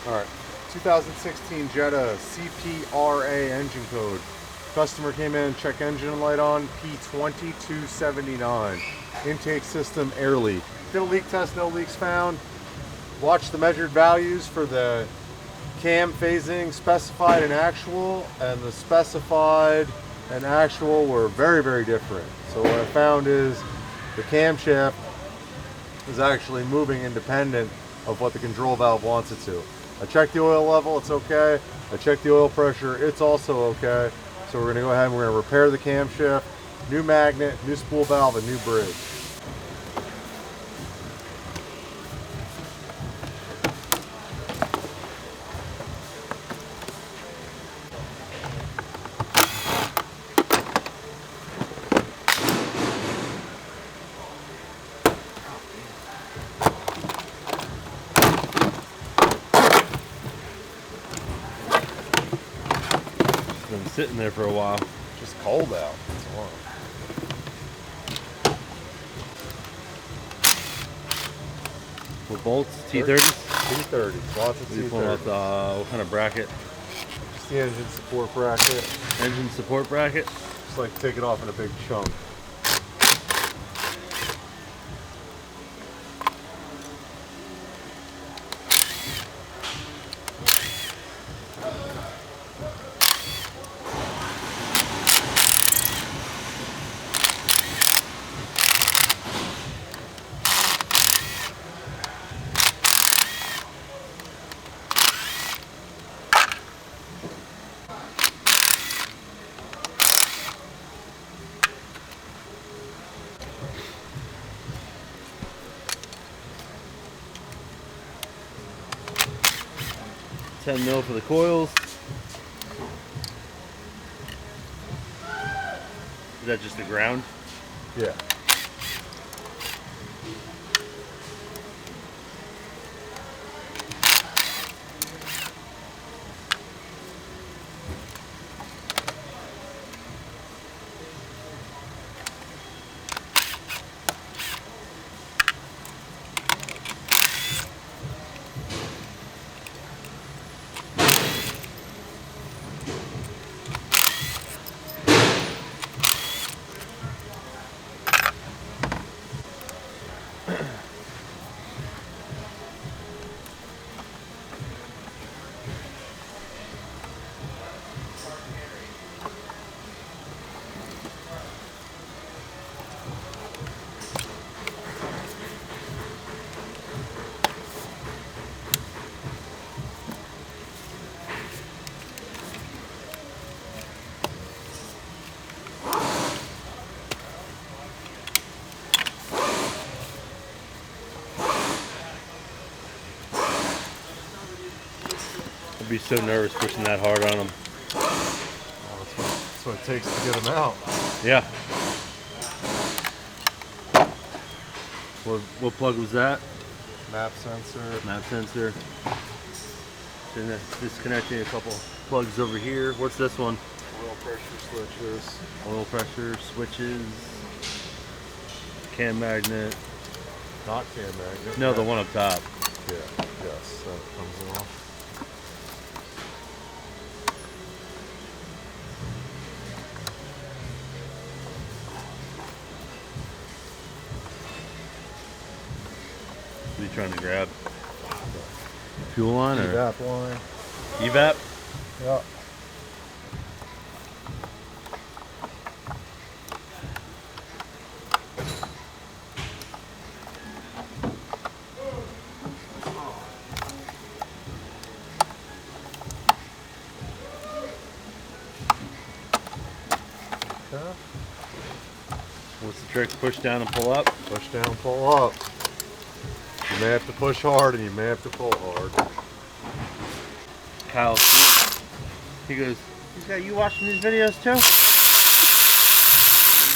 All right, 2016 Jetta CPRA engine code. Customer came in, check engine light on, P2279. Intake system air leak. Did a leak test, no leaks found. Watched the measured values for the cam phasing specified and actual, and the specified and actual were very, very different. So what I found is the camshaft is actually moving independent of what the control valve wants it to. I checked the oil level, it's okay. I checked the oil pressure, it's also okay. So we're gonna go ahead and we're gonna repair the camshaft, new magnet, new spool valve, and new bridge. Been sitting there for a while. Just cold out. That's all. With bolts, T30s? T30s, lots of T30s. Pulling out what kind of bracket? Just the engine support bracket. Engine support bracket? Just like take it off in a big chunk. $10 mil for the coils. Is that just the ground? Yeah. I'd be so nervous pushing that hard on them. Well, that's what it takes to get them out. Yeah. What plug was that? Map sensor. Map sensor. Then disconnecting a couple plugs over here. What's this one? Oil pressure switches. Oil pressure switches. Cam magnet. Not cam magnet. No, the one up top. Yeah, yes, that comes off. What are you trying to grab? Fuel line or? Evap line. Evap? Yeah. Okay. What's the trick? Push down and pull up? Push down, pull up. You may have to push hard and you may have to pull hard. Kyle, he goes, you watching these videos too?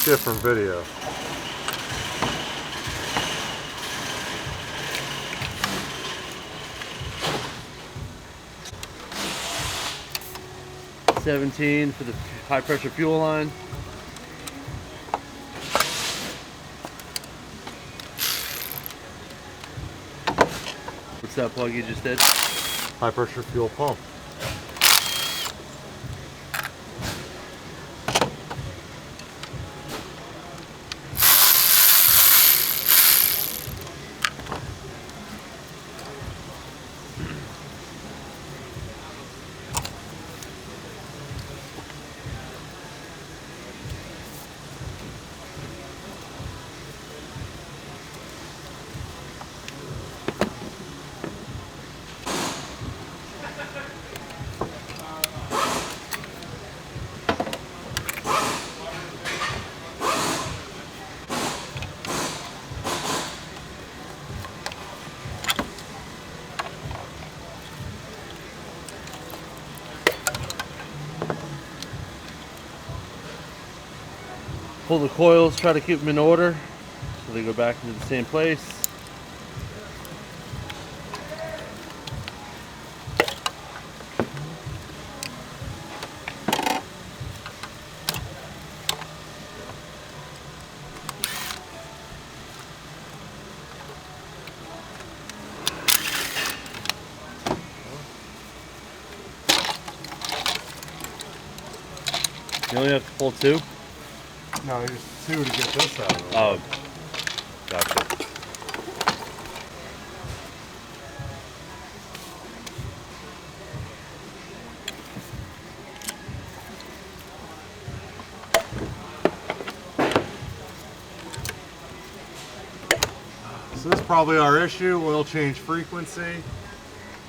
Different video. $17 for the high pressure fuel line. What's that plug you just did? high pressure fuel pump. Pull the coils, try to keep them in order so they go back into the same place. You only have to pull two? No, there's two to get this out of it. Oh, gotcha. So this is probably our issue, oil change frequency.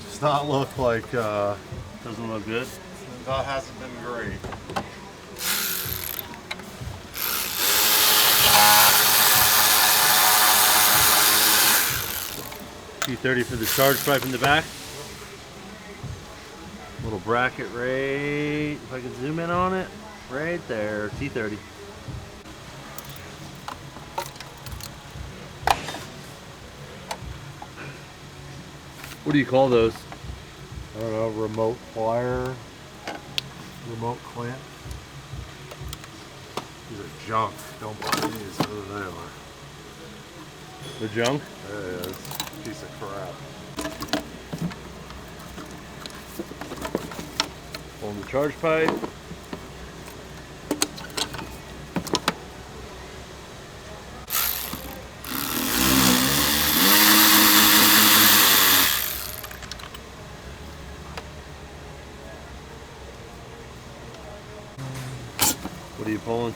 Does not look like, Doesn't look good. that hasn't been great. T30 for the charge pipe in the back. Little bracket right, if I can zoom in on it, right there, T30. What do you call those? I don't know, remote plier, remote clamp. These are junk. Don't buy these, whatever they are. The junk? Yeah, it's a piece of crap. On the charge pipe. What are you pulling?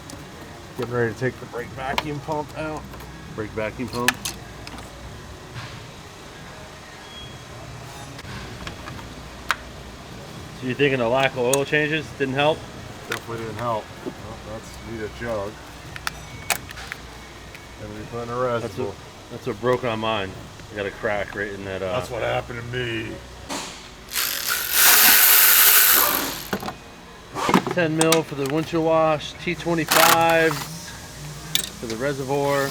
Getting ready to take the brake vacuum pump out. Brake vacuum pump. So you're thinking a lack of oil changes didn't help? Definitely didn't help. Well, that's need a jug. And we put in a reservoir. That's what broke on mine. I got a crack right in that. That's what happened to me. 10 mil for the windshield wash, T25s for the reservoir.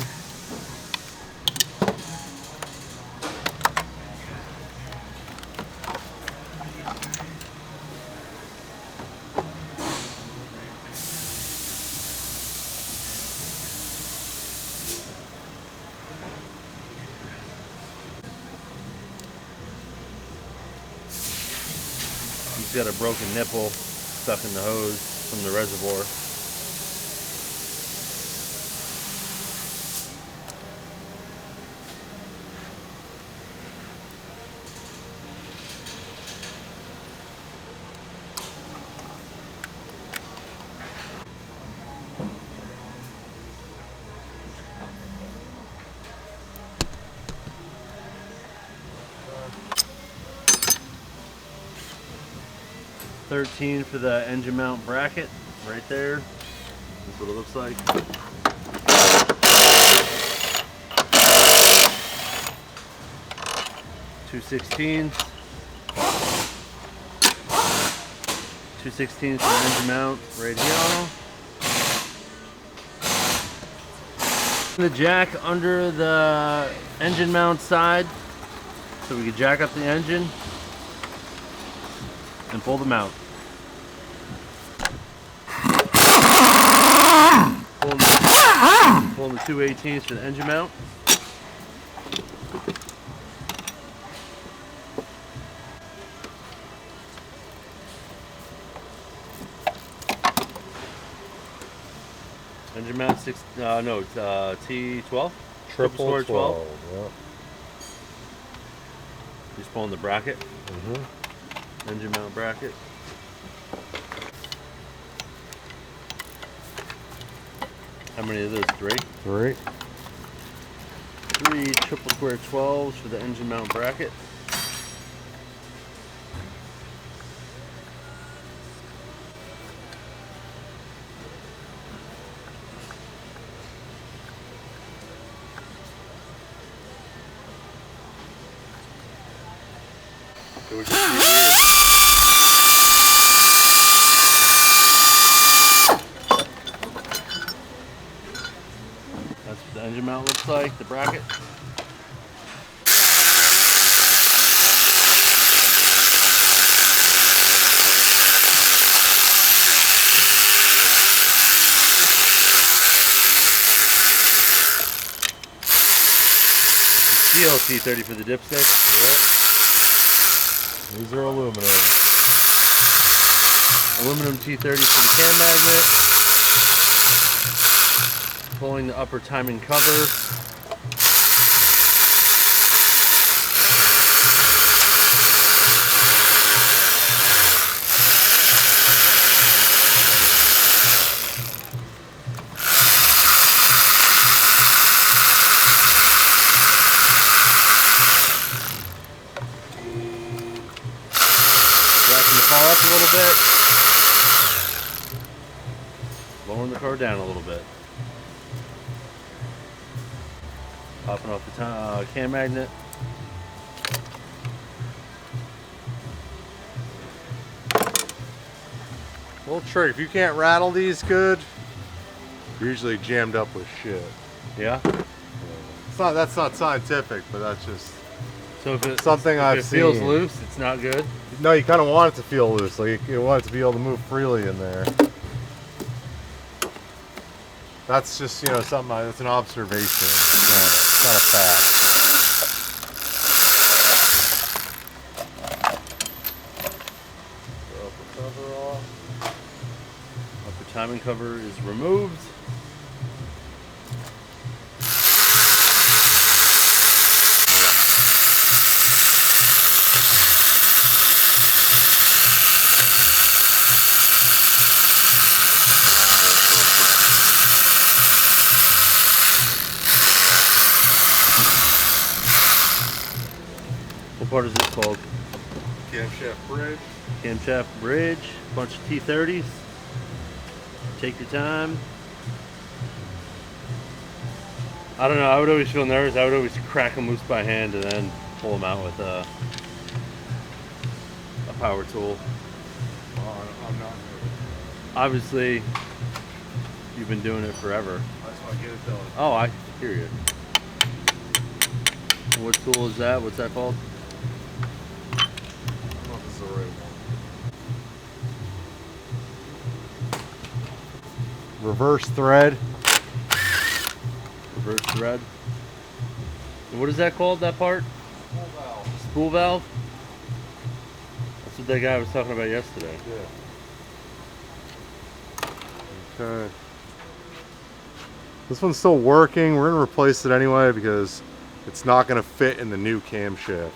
He's got a broken nipple stuck in the hose from the reservoir. $13 for the engine mount bracket right there. That's what it looks like. $2.16. $2.16 for the engine mount right here. The jack under the engine mount side so we can jack up the engine and pull them out. Pulling the 2/18s for the engine mount. Engine mount six. No, it's T12. Triple square 12. Yep. Just pulling the bracket. Mm-hmm. Engine mount bracket. How many of those? 3? 3. 3 triple square 12s for the engine mount bracket. So we just see here. That's what the engine mount looks like, the bracket. GLT30 for the dipstick. Yep. These are aluminum. Aluminum T30 for the cam magnet. Pulling the upper timing cover. Backing the car up a little bit. Lowering the car down a little bit. Popping off the cam magnet. Little trick, if you can't rattle these good, you're usually jammed up with shit. Yeah. That's not scientific, but that's just So if it something I've if it feels seen. loose, it's not good. No, you kind of want it to feel loose. Like you want it to be able to move freely in there. That's just, you know, something. That's an observation. It's not a fact. Upper cover off. Upper timing cover is removed. What part is this called? Camshaft bridge. Camshaft bridge. Bunch of T30s. Take your time. I don't know. I would always feel nervous. I would always crack them loose by hand and then pull them out with a power tool. Oh, I'm not nervous. Obviously, you've been doing it forever. That's why I get it done. Oh, I hear you. What tool is that? What's that called? I don't know if this is the right one. Reverse thread. Reverse thread. And what is that called, that part? Spool valve. Spool valve? That's what that guy was talking about yesterday. Yeah. Okay. This one's still working. We're going to replace it anyway because it's not going to fit in the new camshaft.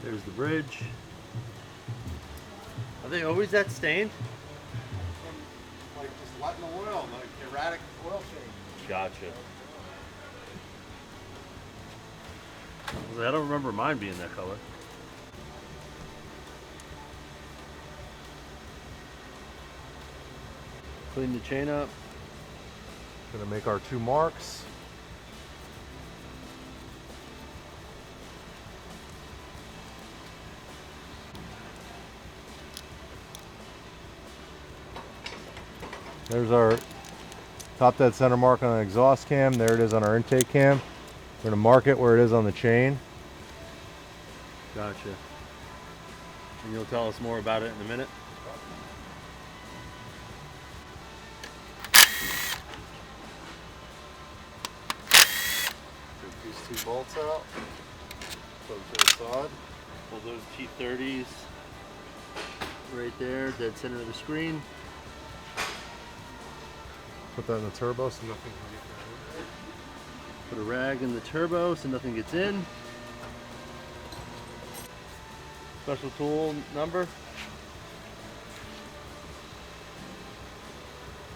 There's the bridge. Are they always that stained? Like just letting the oil, like erratic oil change. Gotcha. I don't remember mine being that color. Clean the chain up. Gonna make our 2 marks. There's our top dead center mark on the exhaust cam. There it is on our intake cam. We're gonna mark it where it is on the chain. Gotcha. And you'll tell us more about it in a minute. 2 bolts out. Put them to the side. Pull those T30s right there, dead center of the screen. Put that in the turbo so nothing can get in. Put a rag in the turbo so nothing gets in. Special tool number.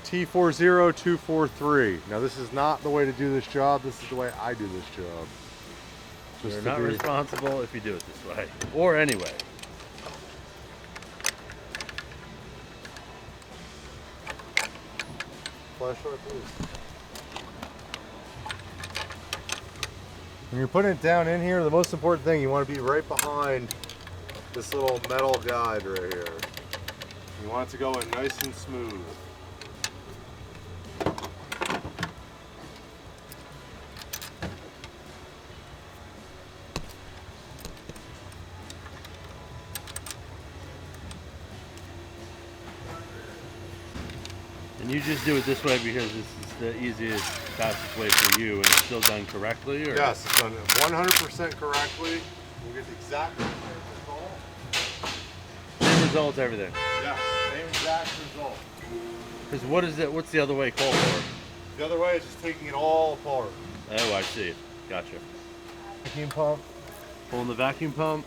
T40243. Now this is not the way to do this job. This is the way I do this job. You're not responsible if you do it this way, or anyway. Flashlight, please. When you're putting it down in here, the most important thing, you want to be right behind this little metal guide right here. You want it to go in nice and smooth. And you just do it this way because this is the easiest, fastest way for you, and it's still done correctly? Or? Yes, it's done 100% correctly. We'll get the exact same result. Same results, everything. Yeah, same exact result. Because what is it? What's the other way called for? The other way is just taking it all apart. Oh, I see. Gotcha. Vacuum pump. Pulling the vacuum pump.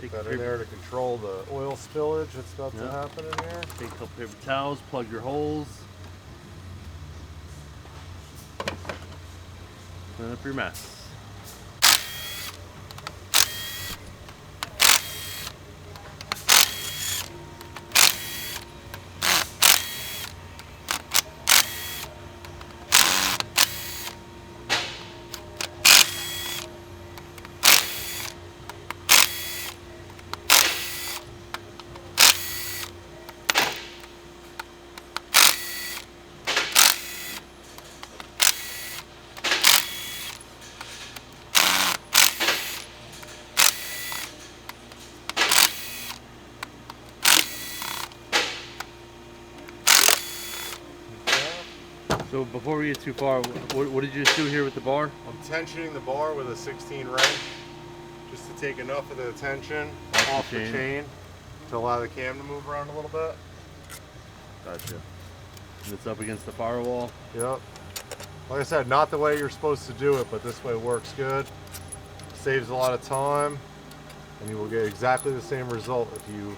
Put that in there to control the oil spillage that's about to happen in here. Take a couple paper towels, plug your holes. Clean up your mess. So before we get too far, what did you just do here with the bar? I'm tensioning the bar with a 16 wrench just to take enough of the tension off the chain to allow the cam to move around a little bit. Gotcha. And it's up against the firewall? Yep. Like I said, not the way you're supposed to do it, but this way works good. Saves a lot of time, and you will get exactly the same result if you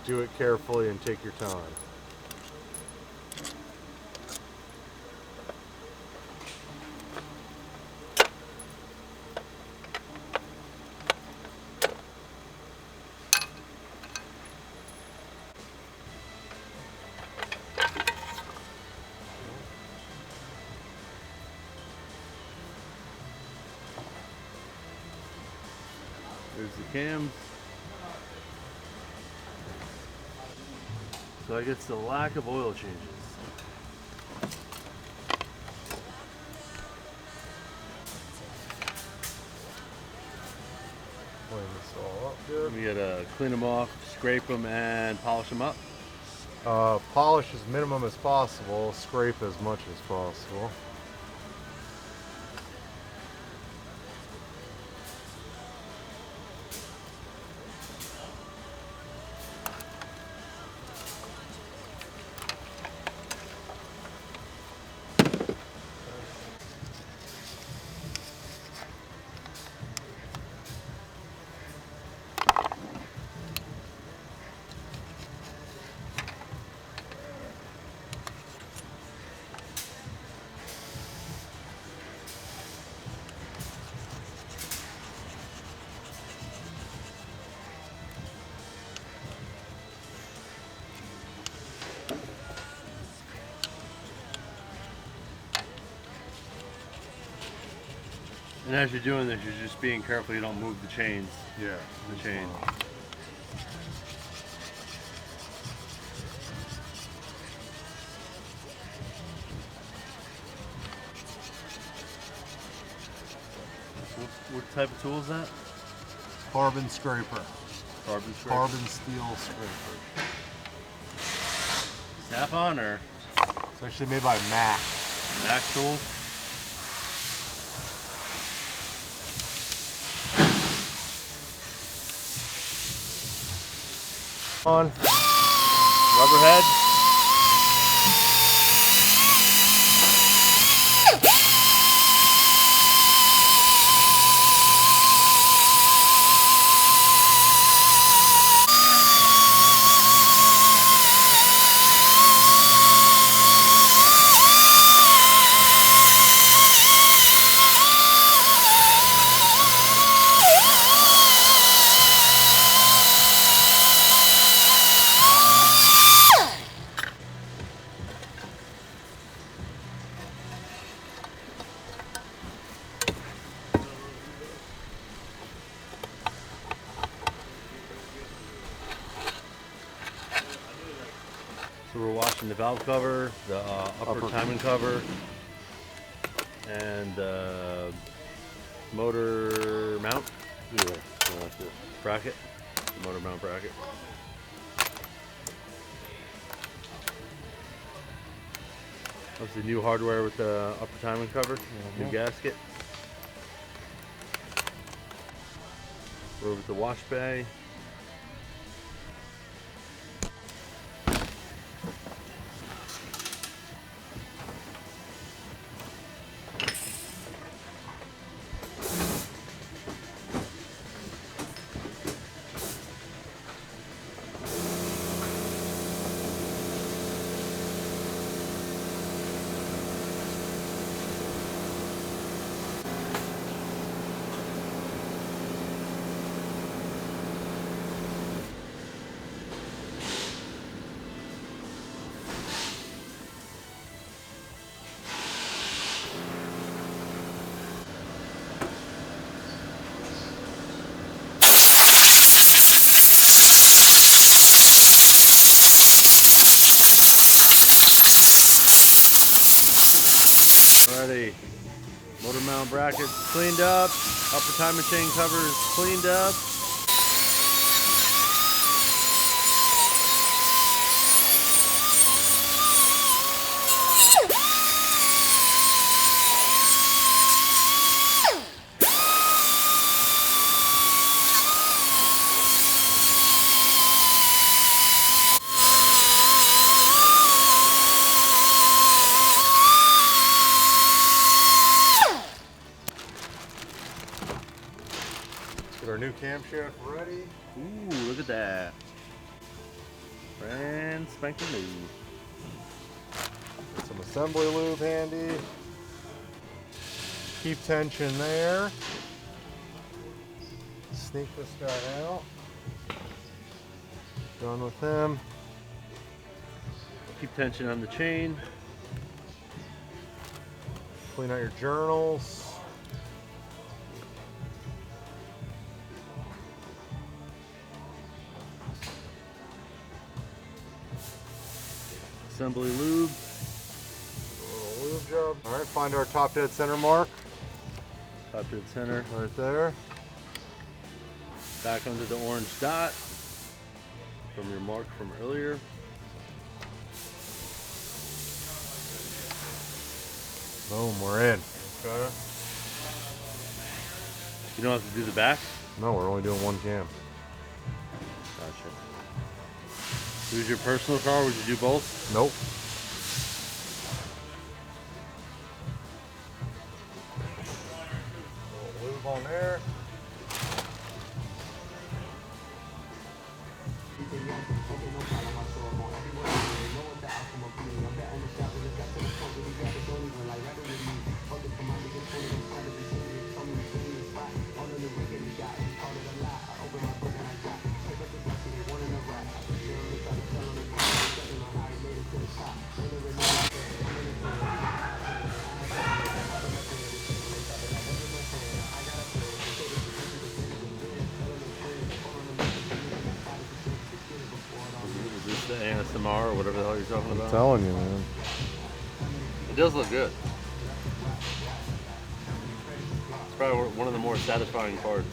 do it carefully and take your time. There's the cams. So I guess the lack of oil changes. Clean this all up good. We gotta clean them off, scrape them, and polish them up. Polish as minimum as possible, scrape as much as possible. And as you're doing this, you're just being careful you don't move the chains. Yeah. The chain. What type of tool is that? Carbon scraper. Carbon scraper. Carbon steel scraper. Snap-on or It's actually made by Mac. Mac tool? On. Rubber head. So we're washing the valve cover, the upper timing cover, and motor mount bracket, motor mount bracket. That's the new hardware with the upper timing cover, new gasket. We're over at the wash bay. Alrighty, motor mount brackets cleaned up, upper timing chain covers cleaned up. Get our new camshaft ready. Ooh, look at that. Brand spanking new. Get some assembly lube handy. Keep tension there. Sneak this guy out. Done with him. Keep tension on the chain. Clean out your journals. Assembly lube. A little lube job. All right, find our top dead center mark. Top dead center. Right there. Back under the orange dot from your mark from earlier. Boom, we're in. Okay. You don't have to do the back? No, we're only doing one cam. Gotcha. If it was your personal car, would you do both? Nope. A little lube on there. Is this the ASMR or whatever the hell you're talking about? I'm telling you, man. It does look good. probably one of the more satisfying parts.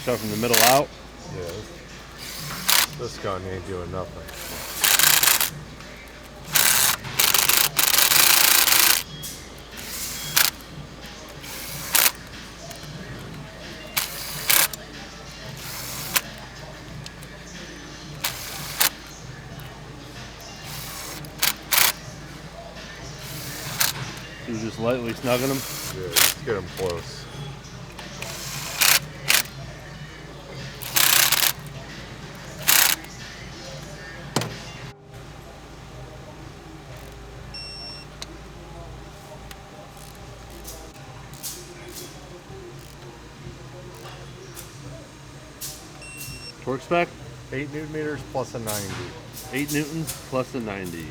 Start from the middle out. Yeah, this gun ain't doing nothing. So you're just lightly snugging them. Yeah, let's get them close. Torque spec? 8 Newton meters plus a 90. 8 newtons plus a 90.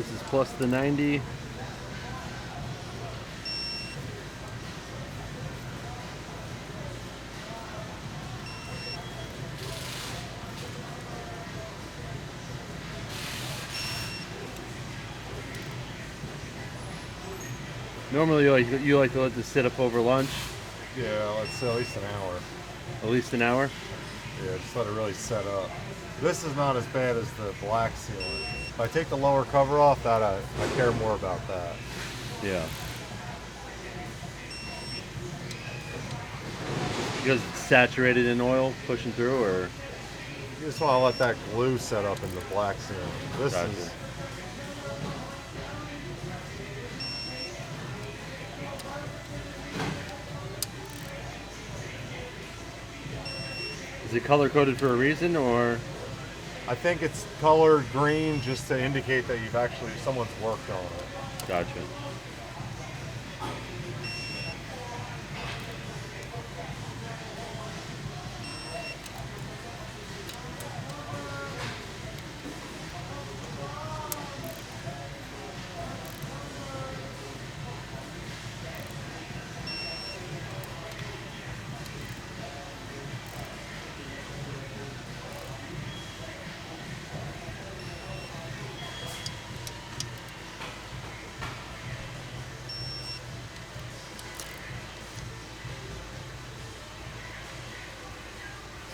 This is plus the 90. Normally you like to let this sit up over lunch, Yeah, let's say at least an hour. at least an hour. Yeah, just let it really set up. This is not as bad as the black sealant. If I take the lower cover off, that I care more about that. Yeah. Because it's saturated in oil pushing through, or You just want to let that glue set up in the black sealant. This Gotcha. is is it color coded for a reason, or I think it's colored green just to indicate that someone's worked on it. gotcha?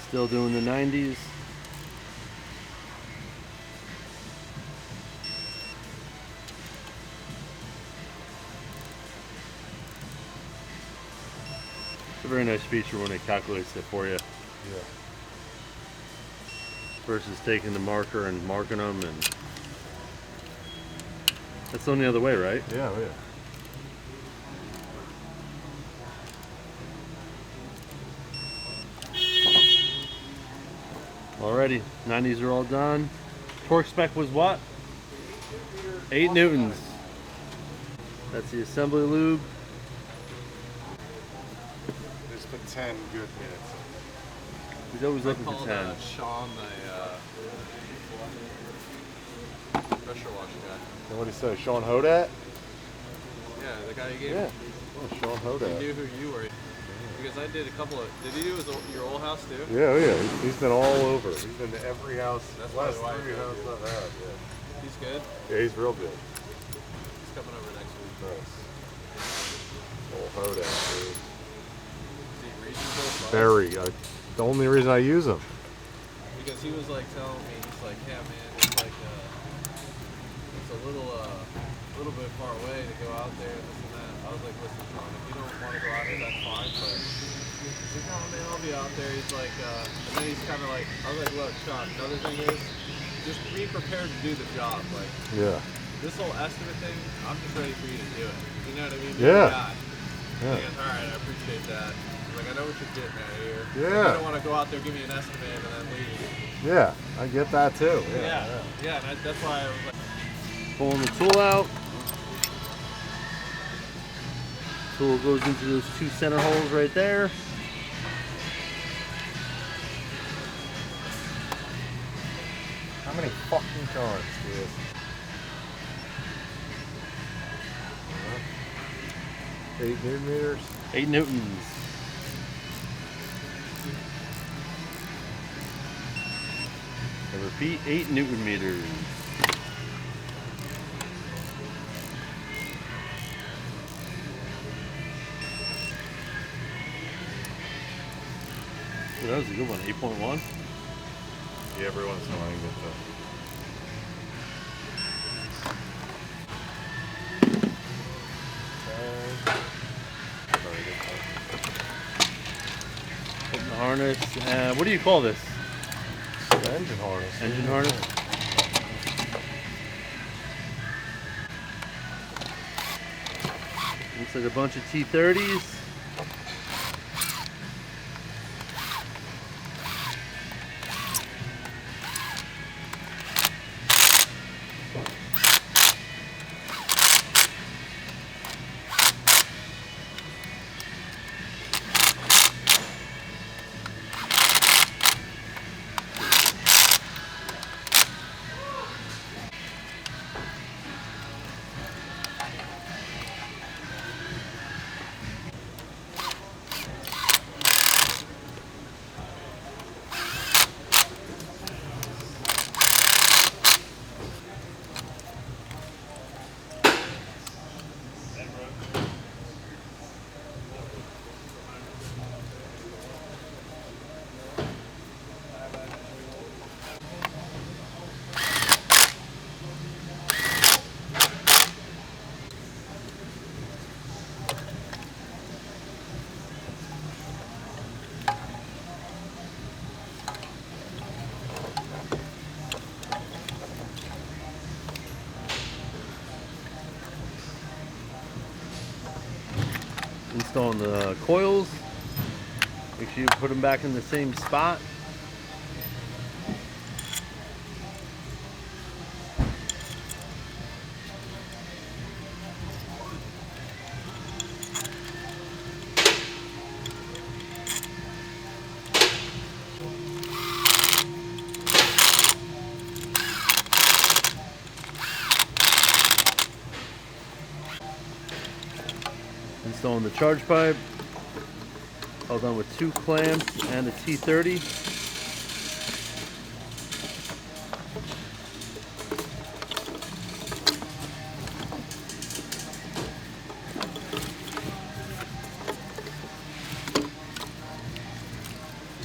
Still doing the 90s. It's a very nice feature when it calculates it for you, Yeah. versus taking the marker and marking them, and that's the only other way, right? Yeah, yeah. Alrighty, 90s are all done. Torque spec was what? 8 newtons. That's the assembly lube. Just put 10 good minutes. He's always looking for called 10. Sean the pressure wash guy. And what did he say? Sean Hodat? Yeah, the guy you gave Yeah. me. Oh, Sean He Hodat. knew who you were. Because I did a couple of. Did he do your old house too? Yeah, oh yeah. He's been all over. He's been to every house. That's last probably why 3 he houses did. I've had. Yeah. He's good. Yeah, he's real good. He's coming over next week. Nice. Old Hodat, dude. Is he reasonable? price? Very. The only reason I use him. Because he was like telling me, he's like, yeah, man, it's like it's a little bit far away to go out there and this and that. I was like, listen, Sean, if you don't want to go out here, that's fine. But he's like, oh man, I'll be out there. He's like, and then he's kind of like, I was like, look, Sean, another thing is, just be prepared to do the job. Like, Yeah. this whole estimate thing, I'm just ready for you to do it. You know what I mean? Yeah. Yeah. Yeah. He goes, all right, I appreciate that. He's like, I know what you're getting at here. Yeah. You don't want to go out there, give me an estimate, and then leave. Yeah. I get that too. Yeah. And that's why I was like, Pulling the tool out. Tool goes into those 2 center holes right there. How many fucking times, dude? 8 newton meters. 8 newtons. And repeat, 8 newton meters. Ooh, that was a good one, 8.1. Yeah, every once in a while you get Putting the harness. What do you call this? the engine harness. Engine harness? Looks like a bunch of T30s. Installing the coils. Make sure you put them back in the same spot. Installing the charge pipe. Held on with 2 clamps and a T30.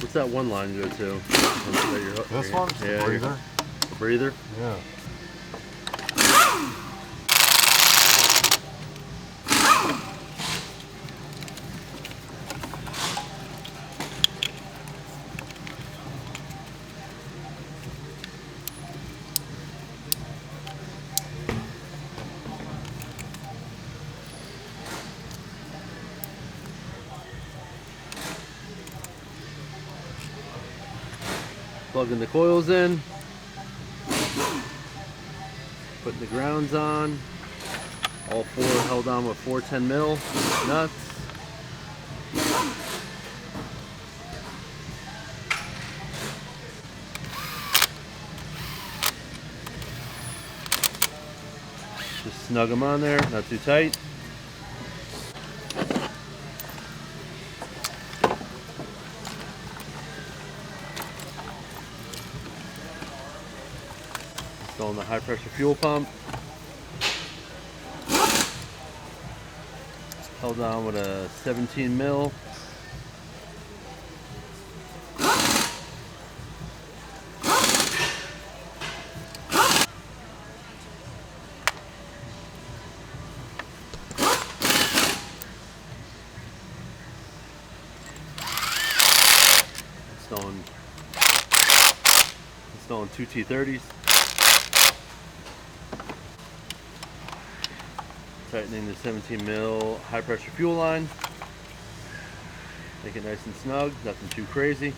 What's that one line go to? This one? Yeah, Breather? Breather? Yeah. Plugging the coils in. Putting the grounds on. All 4 held on with 410 mil nuts. Just snug them on there, not too tight. Installing the high pressure fuel pump. Held on with a 17 mil. Installing 2 T30s. Tightening the 17 mil high pressure fuel line. Make it nice and snug, nothing too crazy.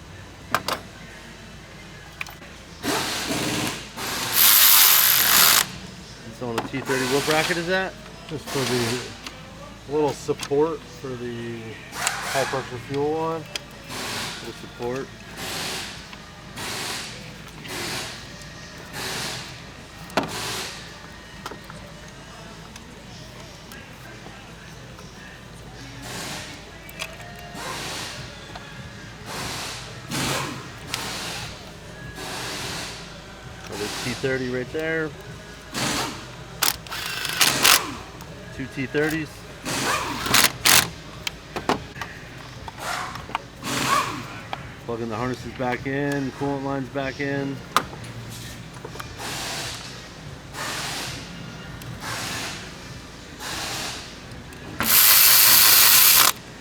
Installing the T30, what bracket is that? Just for the little support for the high pressure fuel line. Little support. T30 right there. 2 T30s. Plugging the harnesses back in, coolant lines back in.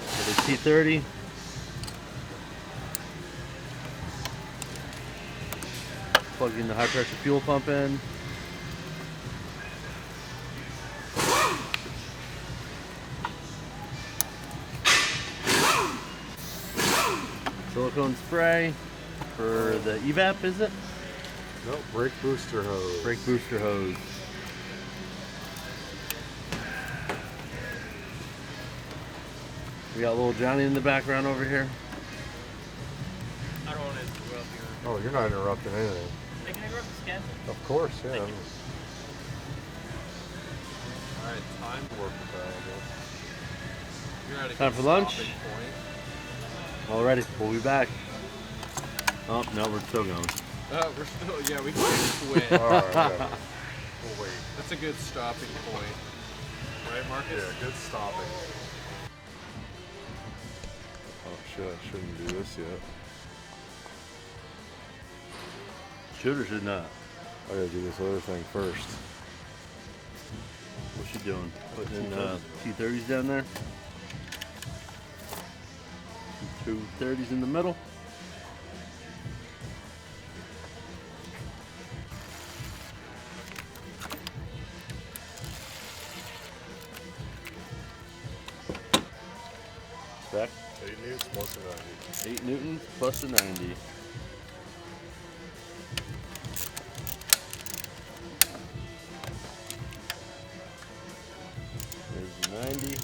Another T30. Plugging the high pressure fuel pump in. Silicone spray for the evap, is it? Nope, brake booster hose. Brake booster hose. We got little Johnny in the background over here. I don't want to interrupt your... Oh, you're not interrupting anything. Hey, can I interrupt the scan? Of course, yeah. Thank you. Alright, time to work with that, I guess. You're at a Time good for lunch? stopping point. Alrighty, we'll be back. Oh, no, we're still going. We're still, yeah, we can quit. Alright, whatever. We'll wait. That's a good stopping point. Right, Marcus? Yeah, good stopping. Oh shit, I shouldn't do this yet. Should or should not? I gotta do this other thing first. What's she doing? Putting in T30s down there. 2 30s in the middle. newtons plus a 90. 8 newtons plus a 90. There's the 90.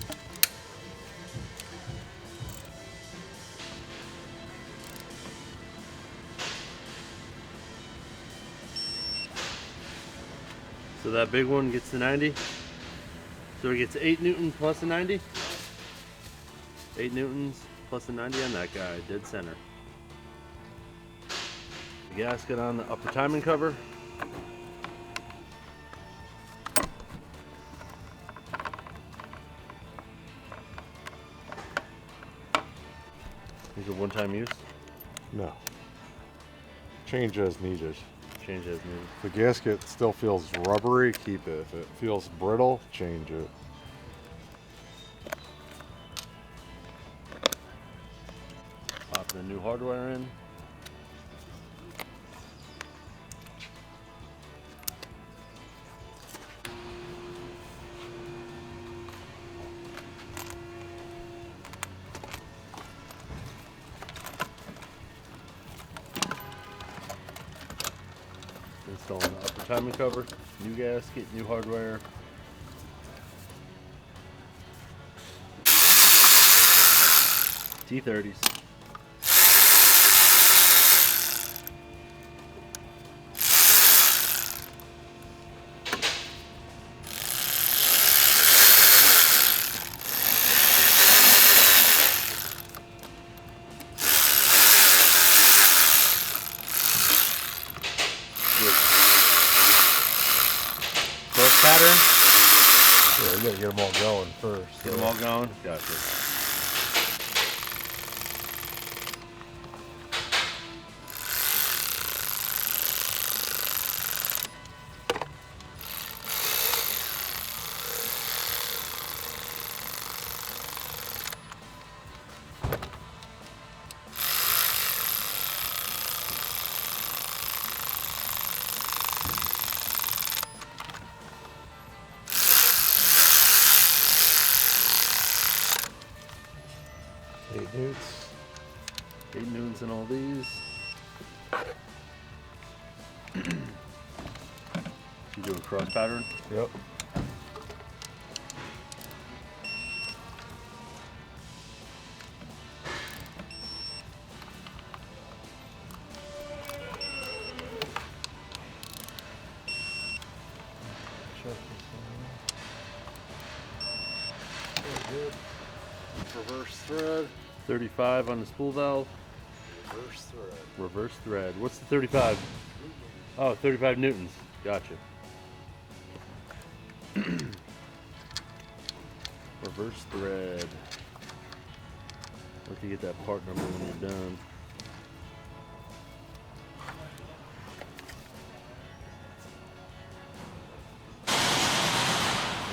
So that big one gets the 90. So it gets 8 newtons plus a 90. 8 newtons plus a 90 on that guy, dead center. The gasket on the upper timing cover. These are one-time use. No. Change as needed. Change as needed. If the gasket still feels rubbery, keep it. If it feels brittle, change it. Pop the new hardware in. Installing the upper timing cover, new gasket, new hardware. T30s. Cross pattern. Yeah, you gotta get them all going first. Get them all going. Gotcha. Eight newts. 8 newtons in all these. You do a cross pattern. Yep. Check this one. Very good. Reverse thread. 35 on the spool valve. Reverse thread. Reverse thread. What's the 35? Oh, 35 newtons. Gotcha. Reverse thread. Let you get that part number when you're done.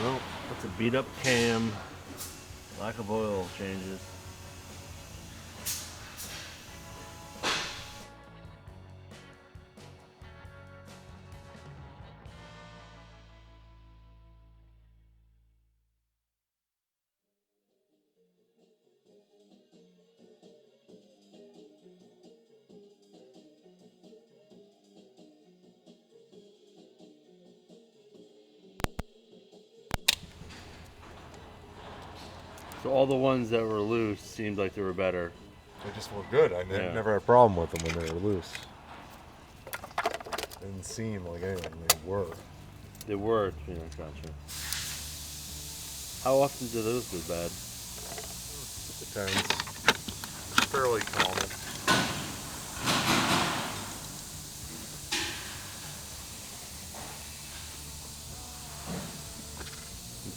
Well, that's a beat up cam. Lack of oil changes. So all the ones that were loose seemed like they were better. They just were good. I Yeah. never had a problem with them when they were loose. Didn't seem like anything. They were. They were, yeah, gotcha. How often do those go bad? Depends. Fairly common.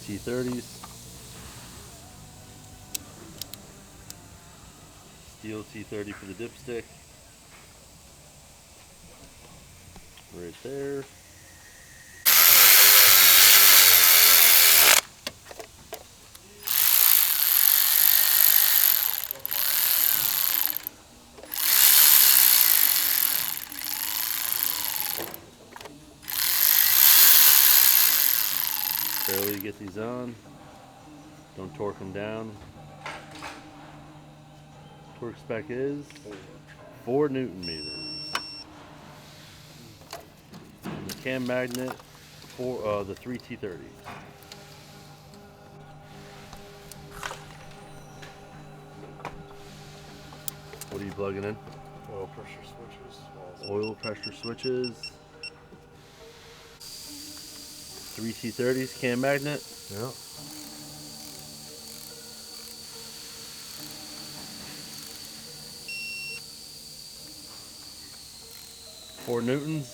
T30s. Steel T30 for the dipstick. Right there. Barely get these on. Don't torque them down. Torque spec is 4 Newton meters. And the cam magnet for the 3 T30s. What are you plugging in? Oil pressure switches. Oil pressure switches. 3 T30s cam magnet. Yeah. Four Newtons.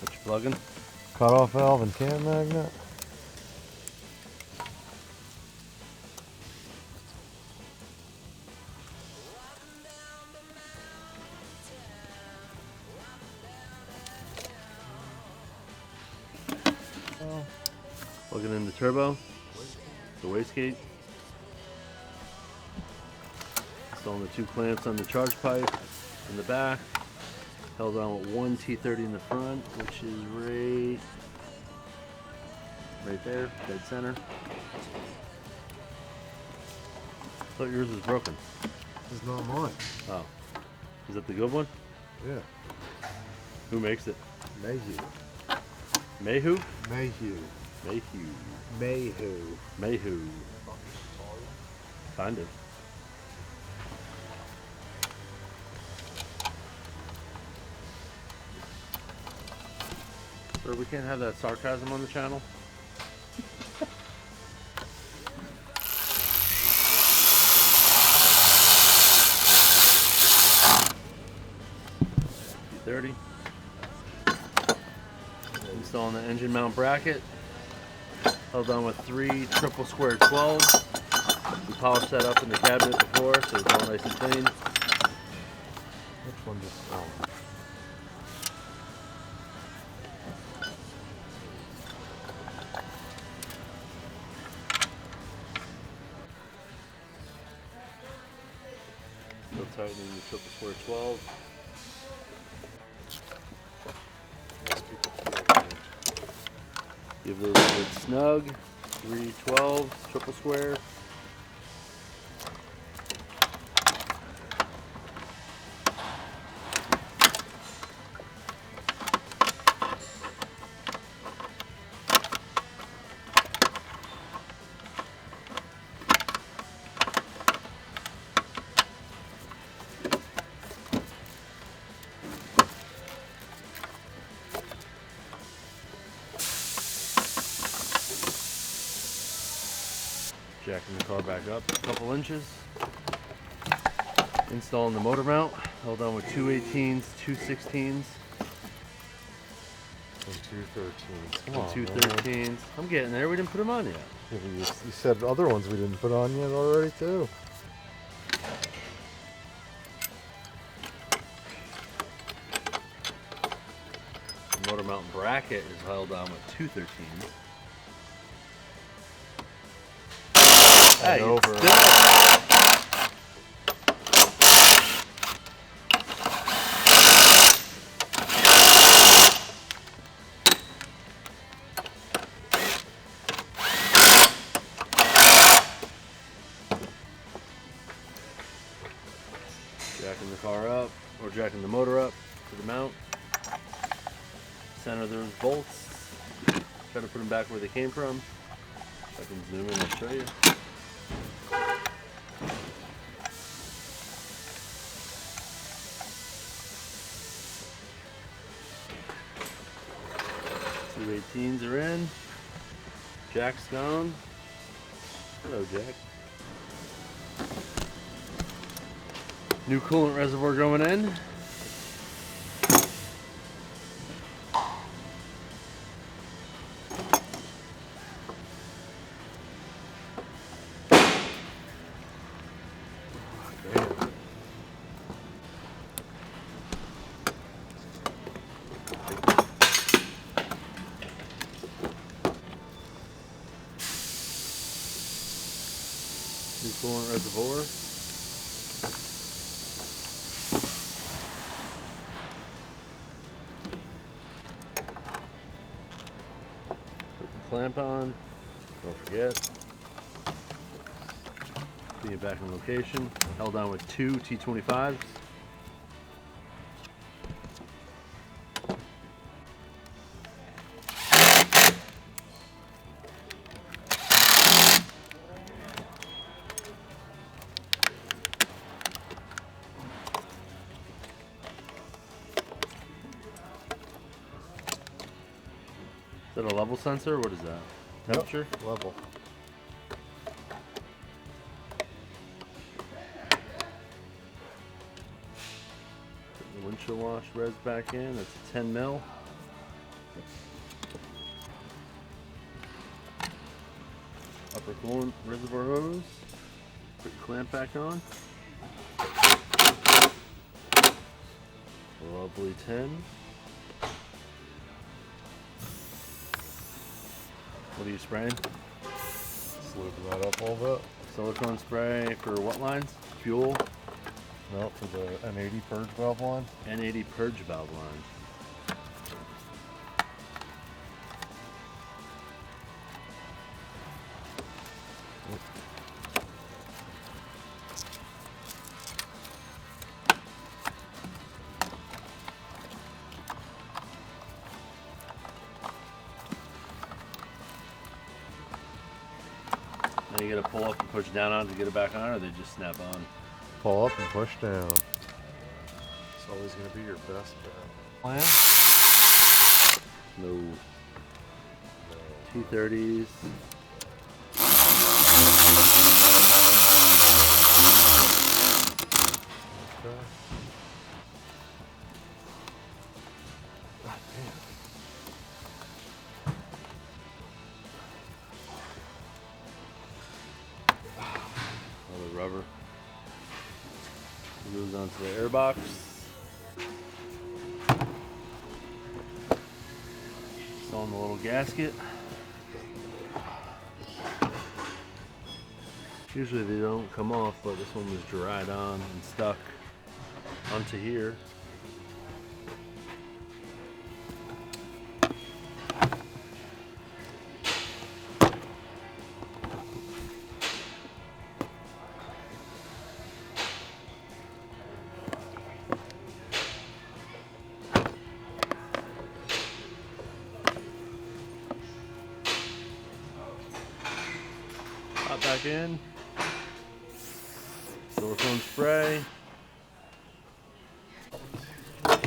What you plugging? Cutoff valve and cam magnet. Plugging in the turbo, the wastegate. Installing the 2 clamps on the charge pipe in the back. Held on with 1 T30 in the front, which is right there, dead center. Thought yours was broken. This is not mine. Oh, is that the good one? Yeah. Who makes it? Mayhew. Mayhew? Mayhew. Mayhew. Mayhew. Mayhew. Kind of. Sir, we can't have that sarcasm on the channel. T30. Installing the engine mount bracket. Held on with 3 triple square 12s. We polished that up in the cabinet before, so it's all nice and clean. Which one just? Oh. Still tightening the triple square 12. Give those a good snug. 3 12s, triple square. Jacking the car back up a couple inches. Installing the motor mount. Held on with 2 18s, 2 16s, And 213s. Come and on, 2 man. 13s. I'm getting there. We didn't put them on yet. Yeah, but you said other ones we didn't put on yet already too. The motor mount bracket is held on with 2 13s. Hey, over. it's still. Jacking the car up, or jacking the motor up to the mount. Center those bolts. Try to put them back where they came from. If I can zoom in, I'll show you. Two 18s are in. Jack's gone. Hello, Jack. New coolant reservoir going in. New coolant reservoir. clamp on. Don't forget. Putting it back in location. Held on with 2 T25s. Is that a level sensor? What is that? Temperature? Yep, level. Put the windshield wash res back in. That's a 10 mil. Upper coolant reservoir hose. Put your clamp back on. Lovely 10. What are you spraying? Lubing that up a little bit. Silicone spray for what lines? Fuel? No, for the N80 purge valve line. N80 purge valve lines. Then you gotta pull up and push down on it to get it back on, or they just snap on? Pull up and push down. It's always going to be your best bet. Plan? No. T30s. Okay. God damn. All the rubber. It goes onto the air box. It's on the little gasket. Usually they don't come off, but this one was dried on and stuck onto here. Pop back in. Silicone spray. And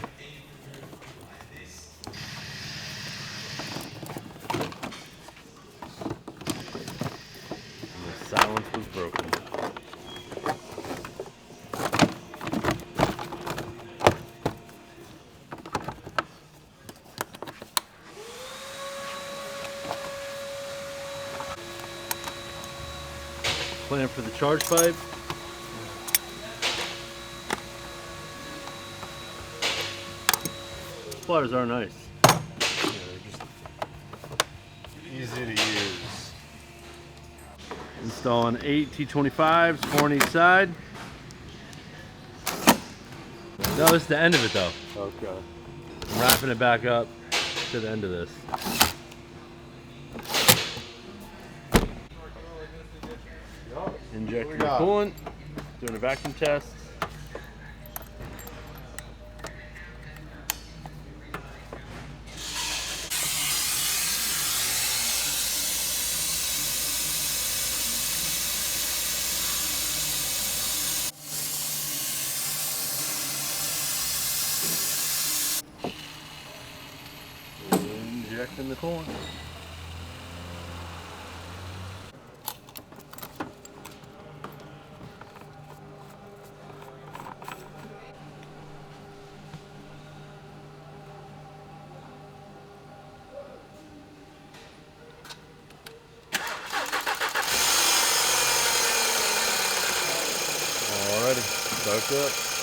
the silence was broken. Clamp for the charge pipe. Pliers are nice. Yeah, they're just easy to use. Installing 8 T25s, 4 on each side. No, this is the end of it though. Okay. I'm wrapping it back up to the end of this. Injecting the coolant, doing a vacuum test. Injecting the coolant. Alrighty, start up.